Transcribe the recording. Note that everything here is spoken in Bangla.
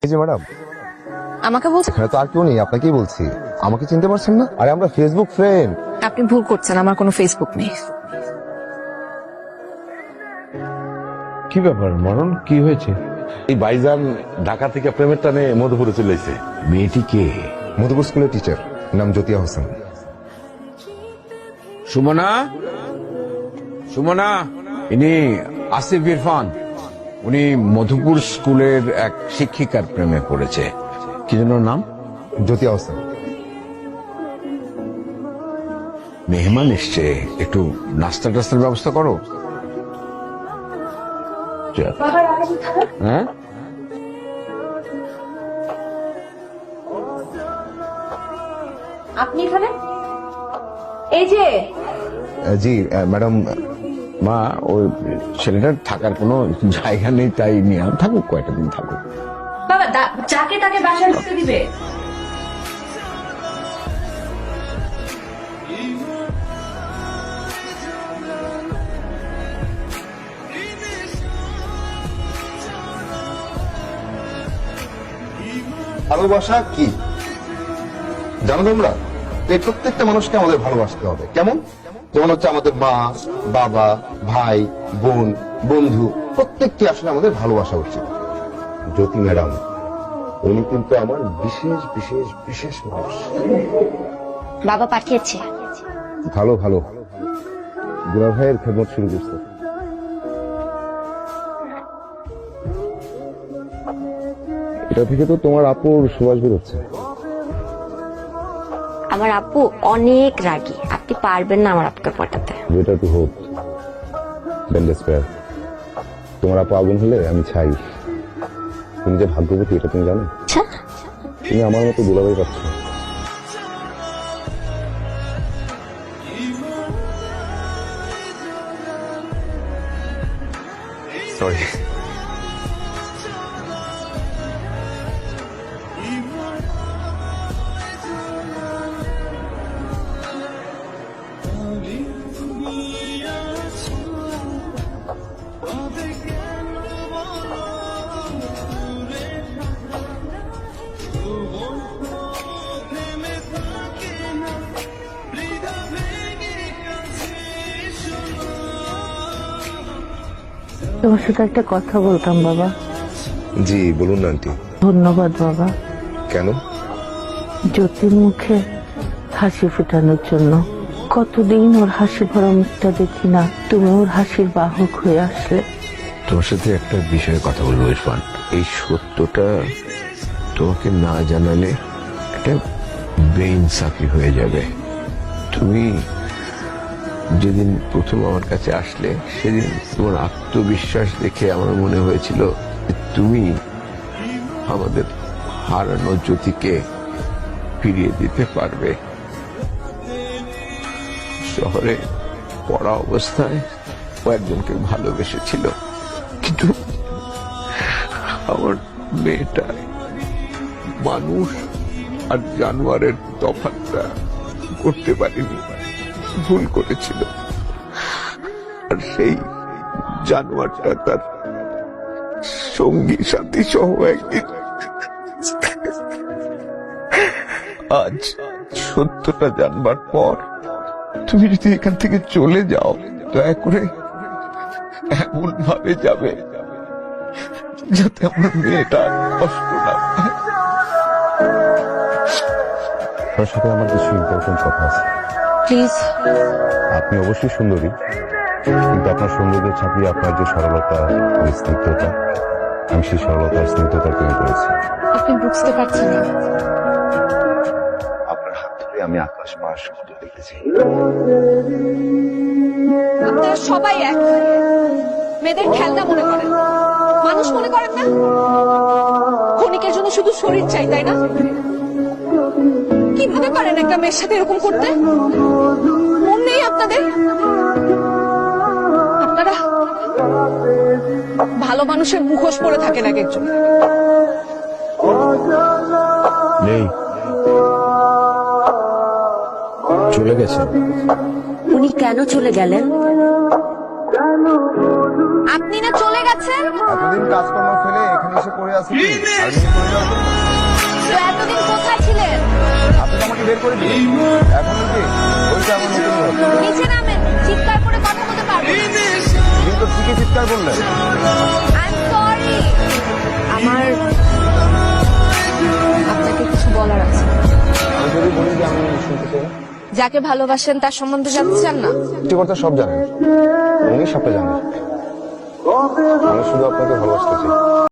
এই যে ম্যাডাম, আমাকে বলছেন? এখানে তো আর কেউ নেই, আপনাকেই বলছি। আমাকে চিনতে পারছেন না? আরে আমরা ফেসবুক ফ্রেন্ড। আপনি ভুল করছেন, আমার কোনো ফেসবুক নেই। কি ব্যাপার মরণ, কি হয়েছে? এই ভাইজান ঢাকা থেকে প্রেমের টানে মধুপুরে চলে এসেছে। মেয়েটি কে? মধুপুর স্কুলের টিচার, নাম জ্যোতিয়া হোসেন। সুমনা, সুমনা, ইনি আসিফ ইরফান। উনি মধুপুর স্কুলের এক শিক্ষিকার প্রেমে পড়েছে। কি যেন নাম? জ্যোতিয়া হোসেন। মেহমান এসছে, একটু নাস্তা টাস্তার ব্যবস্থা করো। হ্যাঁ, আপনি এখানে? এই যে জি ম্যাডাম। মা, ওই ছেলেটার থাকার কোনো জায়গা নেই, তাই নিয়ে থাকুক, কয়েকটা দিন থাকুক। বাবা, যাকে তাকে বাসায় ঢুকতে দিবে? ভালোবাসা কি জানো তোমরা? এই প্রত্যেকটা মানুষকে আমাদের ভালোবাসতে হবে। কেমন? যেমন হচ্ছে আমাদের মা, বাবা, ভাই, বোন, বন্ধু, প্রত্যেককে আসলে আমাদের ভালোবাসা উচিত। জ্যোতি ম্যাডাম, উনি কিন্তু আমার বিশেষ বিশেষ বিশেষ মানুষ। বাবা পাঠিয়েছে। ভালো ভালো, দুলা ভাইয়ের খেদমত শুরু করছে। এটা থেকে তো তোমার আপুর সুবাস বেরোচ্ছে। আমার আপু অনেক রাগী, আপনি পারবেন না আমার আপুকে পটাতে। Better to hope than despair. তোমার আপু আগুন হলে আমি ছাই। তুমি যে ভাগ্যবতী এটা তুমি জানো? আচ্ছা, তুমি আমার মতো দুলাভাই পাচ্ছ। সরি। তোমার সাথে একটা কথা বলতাম বাবা। জি বলুন না আন্টি। ধন্যবাদ বাবা, কেন? জ্যোতির মুখে হাসি ফোটানোর জন্য। কতদিন ওর হাসি ভরা মুখটা দেখি না, তুমি ওর হাসির বাহক হয়ে আসলে। তোমার সাথে একটা বিষয়ে কথা বলবো ইরফান। এই সত্যটা তোমাকে না জানালে একটা বেইনসাফি হয়ে যাবে। তুমি যেদিন প্রথম আমার কাছে আসলে, সেদিন তোমার আত্মবিশ্বাস দেখে আমার মনে হয়েছিল তুমি আমাদের হারানো জ্যোতিকে ফিরিয়ে দিতে পারবে। শহরে পড়া অবস্থায় ও একজনকে ভালোবেসেছিল, কিন্তু আমার মেয়েটা মানুষ আর জানোয়ারের তফাৎটা করতে পারেনি, ভুল করেছিল। আর সেই জানোয়ারটা তার সঙ্গী সাথী সহ একদিন আজ সত্যটা জানবার পর তুমি যদি এখান থেকে চলে যাও, দয়া করে এমন ভাবে যাবে যাতে আমার মেয়েটা কষ্ট না পায়। আপনার সাথে আমার কিছু ইম্পর্টেন্ট কথা আছে। প্লিজ। আপনি অবশ্যই সুন্দরী, কিন্তু আপনার সৌন্দর্য ছাপিয়ে আপনার যে সরলতা, যে স্নিগ্ধতা, আমি সেই সরলতার স্নিগ্ধতার প্রেমে পড়েছি। আপনি বুঝতে পারছেন না। আপনার হাত ধরে আমি আকাশ পাশ সমুদ্র দেখেছি। আপনারা সবাই এক, মেয়েদের খেলনা মনে করেন, মানুষ মনে করেন না। ক্ষণিকের জন্য শুধু শরীর চাই, তাই না? কিভাবে পারেন একটা মেয়ের সাথে এরকম করতে? মন নেই আপনাদের? আপনারা ভালো মানুষের মুখোশ পরে থাকেন এক একজন। নেই, চলে গেছে। উনি কেন চলে গেলেন? আপনি না চলে গেছেন? এতদিন কাজকর্ম ফেলে এখানে এসে পড়ে আছি কি? আর নিয়ে চলে যাওয়ার জন্য? তো এতদিন কোথায় ছিলেন? আপনি তো আমাকে বের করে দিলেন। এখন কি ওইটা আমার নতুন ঘর। নিচে নামেন, চিৎকার করে কথা বলতে পারবেন। কিন্তু ঠিকই চিৎকার করলেন। I am sorry. আমার আপনাকে কিছু বলার আছে। আমি যদি বলি যে আমি শুনতে চাই, যাকে ভালোবাসেন তার সম্বন্ধে জানতে চান না? সৃষ্টিকর্তা সব জানেন, উনি সবটা জানেন। আমি শুধু আপনাকে ভালোবাসতে চাই।